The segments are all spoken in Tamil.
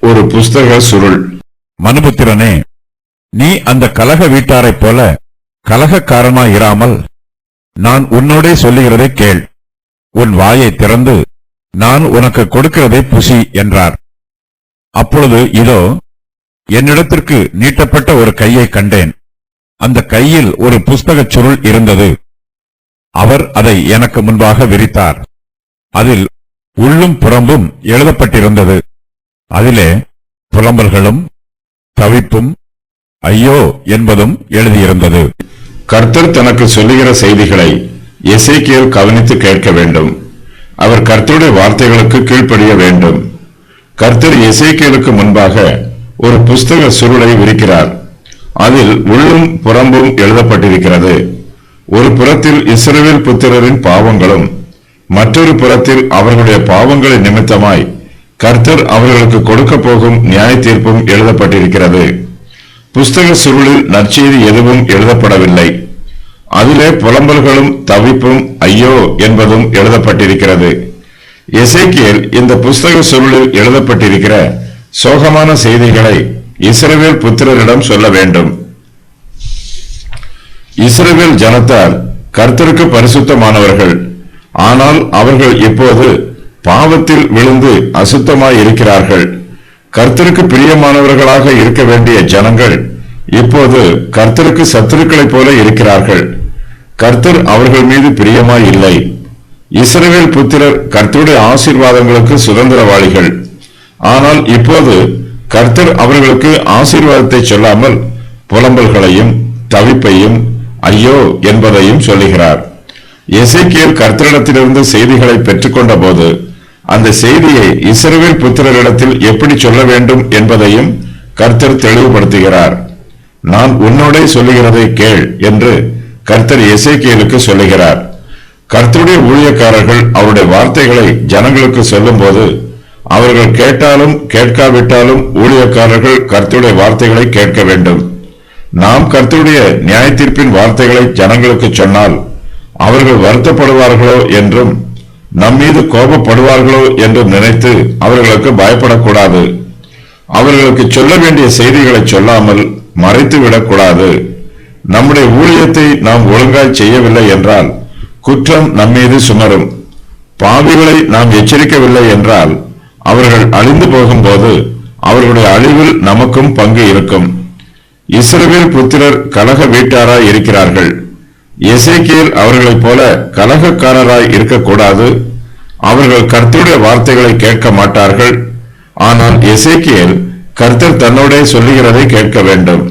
ஒரு புஸ்தக சுருள். மனுபுத்திரனே, நீ அந்த கலக வீட்டாரைப் போல கலகக்காரனாயிராமல் நான் உன்னோடே சொல்லுகிறதை கேள். உன் வாயை திறந்து நான் உனக்கு கொடுக்கிறதை புசி என்றார். அப்பொழுது இதோ, என்னிடத்திற்கு நீட்டப்பட்ட ஒரு கையை கண்டேன். அந்த கையில் ஒரு புஸ்தகச் சுருள் இருந்தது. அவர் அதை எனக்கு முன்பாக விரித்தார். அதில் உள்ளும் புறம்பும் எழுதப்பட்டிருந்தது. அதிலே புலம்பல்களும் தவிப்பும் ஐயோ என்பதும் எழுதியிருந்தது. கர்த்தர் தனக்கு சொல்லுகிற செய்திகளை எசேக்கியேல் கவனித்து கேட்க வேண்டும். அவர் கர்த்தருடைய வார்த்தைகளுக்கு கீழ்ப்படிய வேண்டும். கர்த்தர் எசேக்கியேலுக்கு முன்பாக ஒரு புஸ்தக சுருளை விரிக்கிறார். அதில் உள்ளும் புறம்பும் எழுதப்பட்டிருக்கிறது. ஒரு புறத்தில் இஸ்ரவேல் புத்திரரின் பாவங்களும், மற்றொரு புறத்தில் அவர்களுடைய பாவங்களின் நிமித்தமாய் கர்த்தர் அவர்களுக்கு கொடுக்க போகும் நியாய தீர்ப்பும் எழுதப்பட்டிருக்கிறது. புஸ்தக சுருளில் நற்செய்தி எதுவும் எழுதப்படவில்லை. அதிலே புலம்பல்களும் தவிப்பும் ஐயோ என்பதும் எழுதப்பட்டிருக்கிறது. எசேக்கியேல் இந்த புஸ்தக சுருளில் எழுதப்பட்டிருக்கிற சோகமான செய்திகளை இஸ்ரவேல் புத்திரரிடம் சொல்ல வேண்டும். இஸ்ரவேல் ஜனத்தார் கர்த்தருக்கு பரிசுத்தமானவர்கள். ஆனால் அவர்கள் இப்போது பாவத்தில் விழுந்து அசுத்தமாய் இருக்கிறார்கள். கர்த்தருக்கு பிரியமானவர்களாக இருக்க வேண்டிய ஜனங்கள் இப்போது கர்த்தருக்கு சத்துருக்களைப் போல இருக்கிறார்கள். கர்த்தர் அவர்கள் மீது பிரியமாய் இல்லை. இஸ்ரவேல் புத்திரர் கர்த்தருடைய ஆசீர்வாதங்களுக்கு சுதந்திரவாளிகள். ஆனால் இப்போது கர்த்தர் அவர்களுக்கு ஆசீர்வாதத்தை சொல்லாமல் புலம்பல்களையும் தவிப்பையும் ஐயோ என்பதையும் சொல்லுகிறார். எசேக்கியேல் கர்த்தரிடத்திலிருந்து செய்திகளை பெற்றுக்கொண்ட போது அந்த செய்தியை இஸ்ரவேல் புத்திரரிடத்தில் எப்படி சொல்ல வேண்டும் என்பதையும் கர்த்தர் தெளிவுபடுத்துகிறார். நான் உன்னோடே சொல்லுகிறதை கேள் என்று கர்த்தர் எசேக்கியேலுக்கு சொல்லுகிறார். கர்த்தருடைய ஊழியக்காரர்கள் அவருடைய வார்த்தைகளை ஜனங்களுக்கு சொல்லும் போது அவர்கள் கேட்டாலும் கேட்காவிட்டாலும் ஊழியக்காரர்கள் கர்த்தருடைய வார்த்தைகளை கேட்க வேண்டும். நாம் கர்த்தருடைய நியாய தீர்ப்பின் வார்த்தைகளை ஜனங்களுக்கு சொன்னால் அவர்கள் வருத்தப்படுவார்களோ என்றும் நம்மீது கோபப்படுவார்களோ என்றும் நினைத்து அவர்களுக்கு பயப்படக்கூடாது. அவர்களுக்கு சொல்ல வேண்டிய செய்திகளை சொல்லாமல் மறைத்து விடக்கூடாது. நம்முடைய ஊழியத்தை நாம் ஒழுங்காய் செய்யவில்லை என்றால் குற்றம் நம்மீது சுமரும். பாவிகளை நாம் எச்சரிக்கவில்லை என்றால் அவர்கள் அழிந்து போகும்போது அவர்களுடைய அழிவில் நமக்கும் பங்கு இருக்கும். இஸ்ரவேல் புத்திரர் கலக வீட்டாராய் இருக்கிறார்கள். எசேக்கியேல் அவர்களைப் போல கலகக்காரராய் இருக்கக்கூடாது. அவர்கள் கர்த்தருடைய வார்த்தைகளை கேட்க மாட்டார்கள். ஆனால் எசேக்கியேல் கர்த்தர் தன்னோடே சொல்லுகிறதை கேட்க வேண்டும்.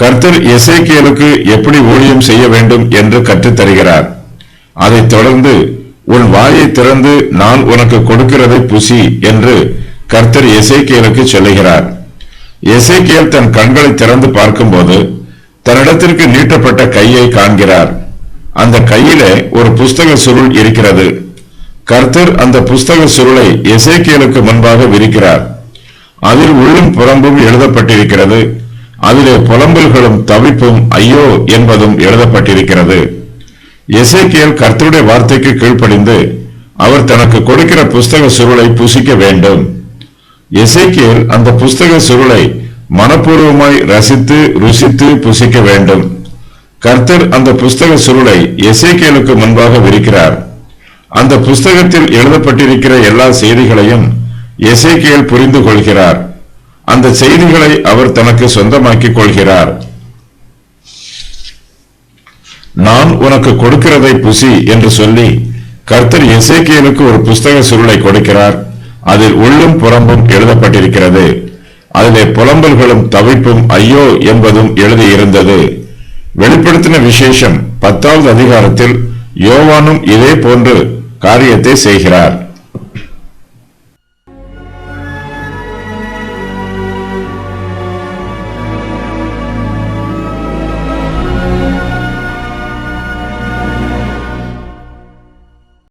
கர்த்தர் எசேக்கியேலுக்கு எப்படி ஊழியம் செய்ய வேண்டும் என்று கற்றுத் தருகிறார். அதைத் தொடர்ந்து உன் வாயை திறந்து நான் உனக்கு கொடுக்கிறதை புசி என்று கர்த்தர் எசேக்கியேலுக்கு சொல்லுகிறார். எசேக்கியேல் தன் கண்களை திறந்து பார்க்கும்போது தன்னிடத்திற்கு நீட்டப்பட்ட கையை காண்கிறார். அந்த கையிலே ஒரு புஸ்தக சுருள் இருக்கிறது. கர்த்தர் அந்த புஸ்தக சுருளை எசேக்கியேலுக்கு முன்பாக விரிக்கிறார். அதில் உள்ளும் புறம்பும் எழுதப்பட்டிருக்கிறது. அதிலே புலம்பல்களும் தவிப்பும் ஐயோ என்பதும் எழுதப்பட்டிருக்கிறது. எசேக்கியேல் கர்த்தருடைய வார்த்தைக்கு கீழ்ப்படிந்து அவர் தனக்கு கொடுக்கிற புஸ்தக சுருளை புசிக்க வேண்டும். எசேக்கியேல் அந்த புஸ்தக சுருளை மனப்பூர்வமாய் ரசித்து ருசித்து புசிக்க வேண்டும். கர்த்தர் அந்த புஸ்தக சுருளை எசேக்கியேலுக்கு முன்பாக விரிக்கிறார். அந்த புஸ்தகத்தில் எழுதப்பட்டிருக்கிற எல்லா செய்திகளையும் எசேக்கியேல் புரிந்து கொள்கிறார். அந்த செய்திகளை அவர் தனக்கு சொந்தமாக்கிக் கொள்கிறார். நான் உனக்கு கொடுக்கிறதை புசி என்று சொல்லி கர்த்தர் எசேக்கியேலுக்கு ஒரு புஸ்தக சுருளை கொடுக்கிறார். அதில் உள்ளும் புறம்பும் எழுதப்பட்டிருக்கிறது. அதிலே புலம்பல்களும் தவிப்பும் ஐயோ என்பதும் எழுதியிருந்தது. வெளிப்படுத்தின விசேஷம் 10வது அதிகாரத்தில் யோவானும் இதே போன்று காரியத்தை செய்கிறார்.